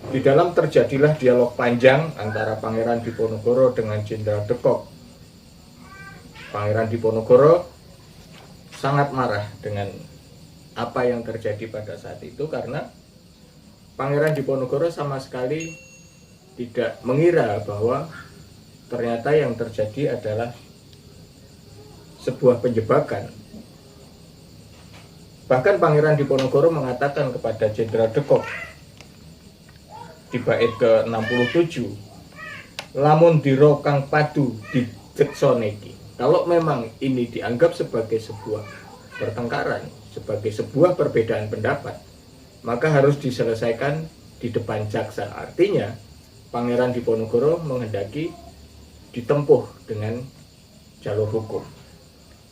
Di dalam terjadilah dialog panjang antara Pangeran Diponegoro dengan Jenderal de Kock. Pangeran Diponegoro sangat marah dengan apa yang terjadi pada saat itu karena Pangeran Diponegoro sama sekali tidak mengira bahwa ternyata yang terjadi adalah sebuah penjebakan. Bahkan Pangeran Diponegoro mengatakan kepada Jenderal de Kock di bait ke-67, lamun diro kang padu dijeksoneki. Kalau memang ini dianggap sebagai sebuah pertengkaran, sebagai sebuah perbedaan pendapat, maka harus diselesaikan di depan jaksa. Artinya Pangeran Diponegoro menghendaki ditempuh dengan jalur hukum.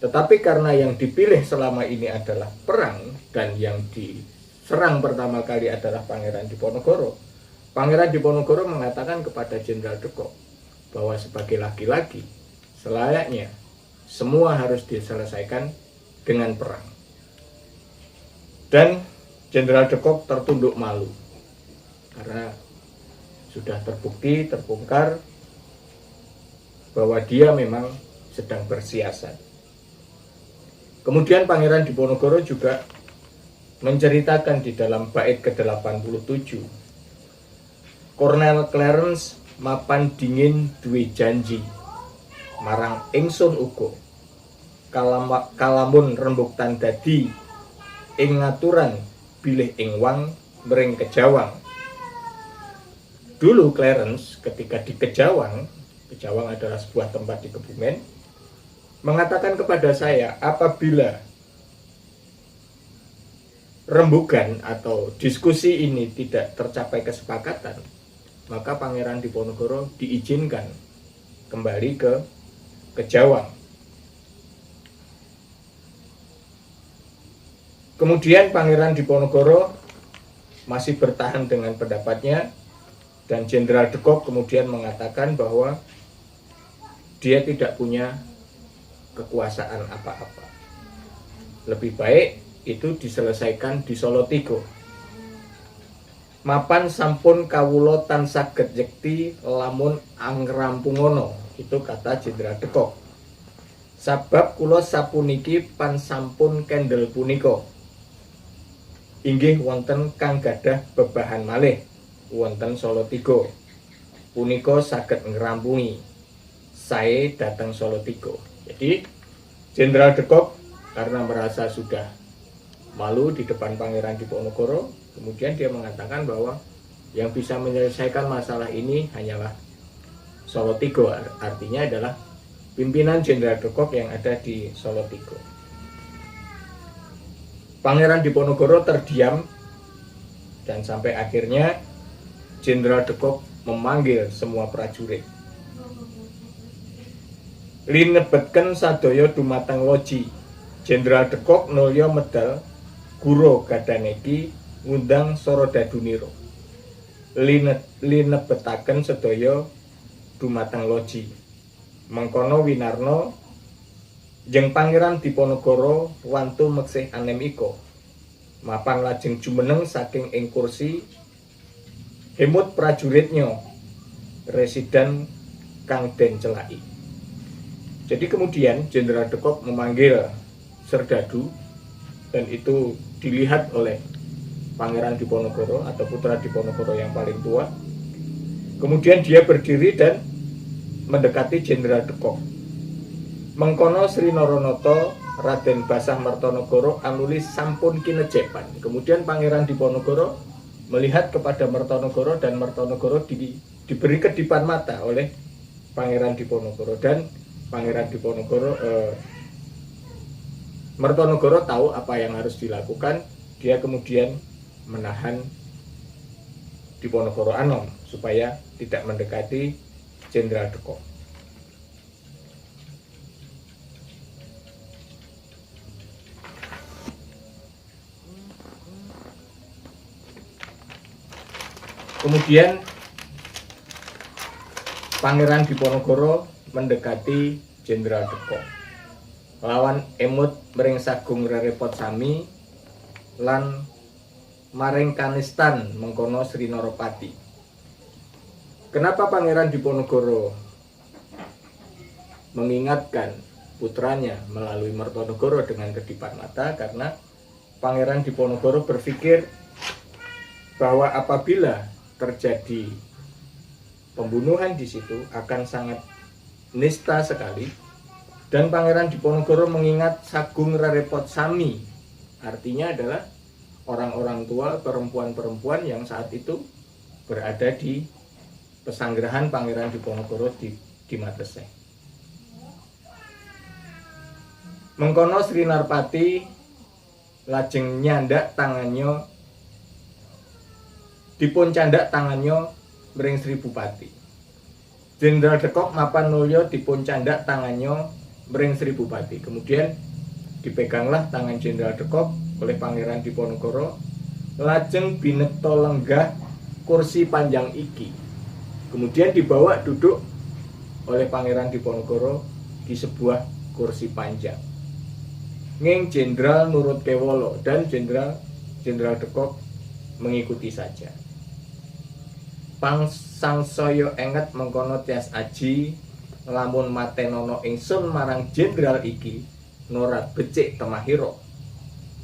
Tetapi karena yang dipilih selama ini adalah perang dan yang diserang pertama kali adalah Pangeran Diponegoro, Pangeran Diponegoro mengatakan kepada Jenderal de Kock bahwa sebagai laki-laki selayaknya semua harus diselesaikan dengan perang. Dan Jenderal de Kock tertunduk malu karena sudah terbukti, terbongkar bahwa dia memang sedang bersiasat. Kemudian Pangeran Diponegoro juga menceritakan di dalam bait ke-87, Kornel Clarence mapan dingin duwe janji marang ingsun uga kalamun rembuk dadi ing ngaturan bilih ing wang mring Kejawang. Dulu Clarence ketika di Kejawang adalah sebuah tempat di Kebumen, mengatakan kepada saya, apabila rembugan atau diskusi ini tidak tercapai kesepakatan, maka Pangeran Diponegoro diizinkan kembali ke Kejawang. Kemudian Pangeran Diponegoro masih bertahan dengan pendapatnya dan Jenderal de Kock kemudian mengatakan bahwa dia tidak punya kekuasaan apa-apa. Lebih baik itu diselesaikan di Solotigo. Mapan sampun kawula tan saged yekti lamun angrampungono, itu kata Jenderal de Kock. Sabab kula sapuniki pan sampun kendel punika. Inggih wonten kang gadah bebahan malih wonten Solotigo. Punika saged ngrampungi sae dateng Solotigo. Jadi Jenderal de Kock karena merasa sudah malu di depan Pangeran Diponegoro, kemudian dia mengatakan bahwa yang bisa menyelesaikan masalah ini hanyalah Solotigo, artinya adalah pimpinan Jenderal de Kock yang ada di Solotigo. Pangeran Diponegoro terdiam dan sampai akhirnya Jenderal de Kock memanggil semua prajurit. Linebetken sadaya dumateng loji. Jenderal de Kock nulya medal Guro Gadanegi ngundang Sorodaduniro. Linebetaken sedaya dumateng loji. Mengkono winarno jeng Pangeran Diponegoro wantu meksih anem iko. Mapan lajeng jumeneng saking ing kursi hemut prajuritnya residen kang den celaki. Jadi kemudian Jenderal de Kock memanggil Serdadu dan itu dilihat oleh Pangeran Diponegoro atau putra Diponegoro yang paling tua. Kemudian dia berdiri dan mendekati Jenderal de Kock. Mengkono Sri Naranata Raden Basah Mertonegoro anulis sampun kinejepan. Kemudian Pangeran Diponegoro melihat kepada Mertonegoro dan Mertonegoro diberi kedipan mata oleh Pangeran Diponegoro dan Pangeran Diponegoro Mertonegoro tahu apa yang harus dilakukan. Dia kemudian menahan Diponegoro Anom supaya tidak mendekati Jenderal de Kock. Kemudian Pangeran Diponegoro mendekati Jenderal de Kock. Lawan emut mring sagung rerepot sami lan maring kanistan mengkono Sri Naropati. Kenapa Pangeran Diponegoro mengingatkan putranya melalui Mertonegoro dengan kedipan mata? Karena Pangeran Diponegoro berpikir bahwa apabila terjadi pembunuhan di situ akan sangat nista sekali, dan Pangeran Diponegoro mengingat Sagung Rerepot Sami, artinya adalah orang-orang tua perempuan-perempuan yang saat itu berada di pesanggrahan Pangeran Diponegoro di Mateseh. Mengkono Sri Narpati lajeng nyandak tangannya, dipun candak tangannya mring Sri Bupati. Jenderal Dekok mapan nulya dipun candak tangannya mring Sri Bupati. Kemudian dipeganglah tangan Jenderal Dekok oleh Pangeran Diponegoro, lajeng binekta lenggah kursi panjang iki. Kemudian dibawa duduk oleh Pangeran Diponegoro di sebuah kursi panjang. Nging Jenderal nurut kewolo dan Jenderal Dekok mengikuti saja. Pangsangsoyo enget mengkono tias aji, lamun matenono ingsun marang jenderal iki norat becik temahiro,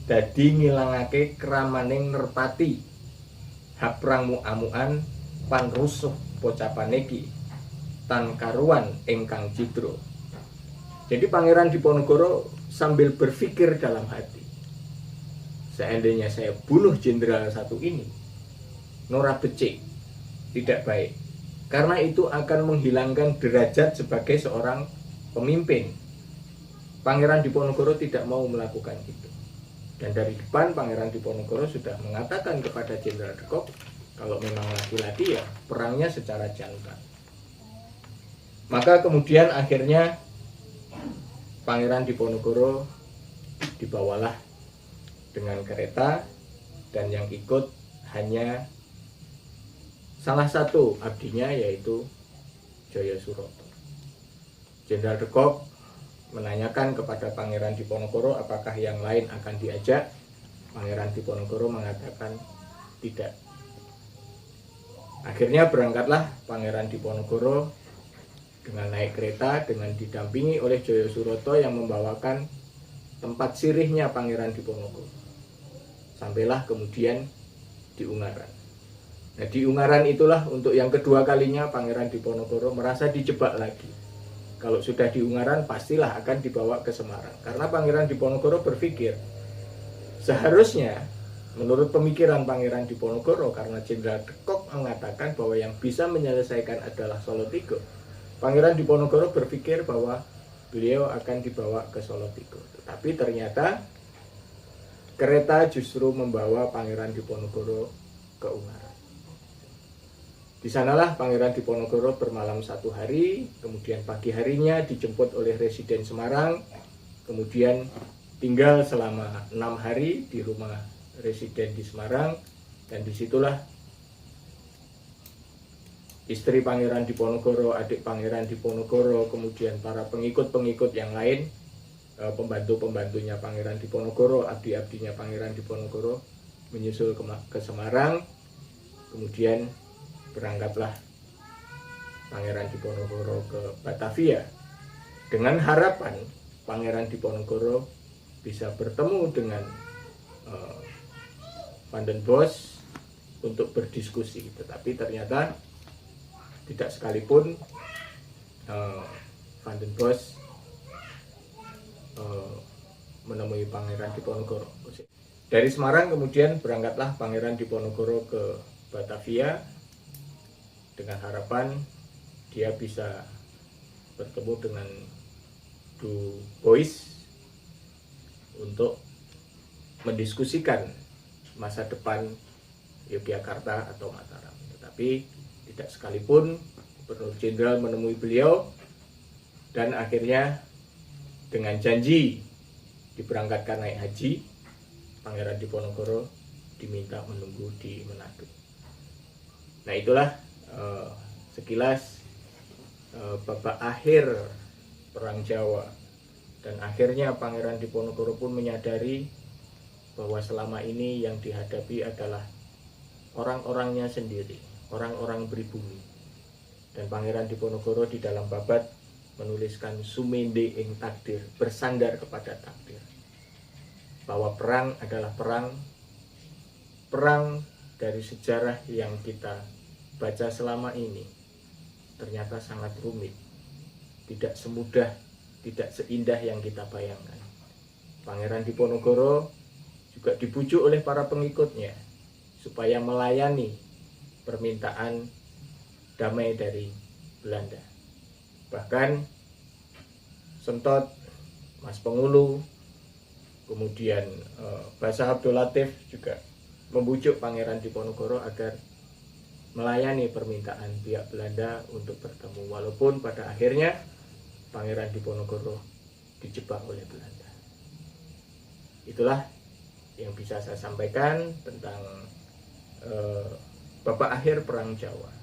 dadi ngilangake kramaning Nerpati, haprang muamuan panrusuh pocapan iki tan karuan ingkang cidro. Jadi Pangeran Diponegoro sambil berpikir dalam hati, seandainya saya bunuh jenderal satu ini, Nora becik, tidak baik, karena itu akan menghilangkan derajat sebagai seorang pemimpin. Pangeran Diponegoro tidak mau melakukan itu, dan dari depan Pangeran Diponegoro sudah mengatakan kepada Jenderal Dekok, kalau memang laki-laki ya perangnya secara jantan. Maka kemudian akhirnya Pangeran Diponegoro dibawalah dengan kereta, dan yang ikut hanya salah satu abdinya, yaitu Jaya Suroto. Jenderal Dekok menanyakan kepada Pangeran Diponegoro apakah yang lain akan diajak. Pangeran Diponegoro mengatakan tidak. Akhirnya berangkatlah Pangeran Diponegoro dengan naik kereta dengan didampingi oleh Jaya Suroto yang membawakan tempat sirihnya Pangeran Diponegoro. Sampailah kemudian di Ungaran. Nah, di Ungaran itulah untuk yang kedua kalinya Pangeran Diponegoro merasa dijebak lagi. Kalau sudah di Ungaran pastilah akan dibawa ke Semarang. Karena Pangeran Diponegoro berpikir seharusnya menurut pemikiran Pangeran Diponegoro, karena Jenderal Dekok mengatakan bahwa yang bisa menyelesaikan adalah Solotigo, Pangeran Diponegoro berpikir bahwa beliau akan dibawa ke Solotigo. Tetapi ternyata kereta justru membawa Pangeran Diponegoro ke Ungaran. Di sanalah Pangeran Diponegoro bermalam 1 hari, kemudian pagi harinya dijemput oleh Residen Semarang, kemudian tinggal selama 6 hari di rumah Residen di Semarang, dan disitulah istri Pangeran Diponegoro, adik Pangeran Diponegoro, kemudian para pengikut-pengikut yang lain, pembantu-pembantunya Pangeran Diponegoro, abdi-abdinya Pangeran Diponegoro menyusul ke Semarang. Kemudian berangkatlah Pangeran Diponegoro ke Batavia dengan harapan Pangeran Diponegoro bisa bertemu dengan Van den Bosch untuk berdiskusi, tetapi ternyata tidak sekalipun Van den Bosch menemui Pangeran Diponegoro. Dari Semarang kemudian berangkatlah Pangeran Diponegoro ke Batavia dengan harapan dia bisa bertemu dengan Du Bois untuk mendiskusikan masa depan Yogyakarta atau Mataram. Tetapi tidak sekalipun Gubernur Jenderal menemui beliau, dan akhirnya dengan janji diberangkatkan naik haji, Pangeran Diponegoro diminta menunggu di Manado. Nah, itulah sekilas babak akhir Perang Jawa, dan akhirnya Pangeran Diponegoro pun menyadari bahwa selama ini yang dihadapi adalah orang-orangnya sendiri, orang-orang pribumi. Dan Pangeran Diponegoro di dalam babat menuliskan sumende ing takdir, bersandar kepada takdir. Bahwa perang adalah perang dari sejarah yang kita baca selama ini ternyata sangat rumit. Tidak semudah, tidak seindah yang kita bayangkan. Pangeran Diponegoro juga dibujuk oleh para pengikutnya supaya melayani permintaan damai dari Belanda. Bahkan Sentot, Mas Pengulu, kemudian Basa Abdul Latif juga membujuk Pangeran Diponegoro agar melayani permintaan pihak Belanda untuk bertemu, walaupun pada akhirnya Pangeran Diponegoro dijebak oleh Belanda. Itulah yang bisa saya sampaikan tentang babak akhir Perang Jawa.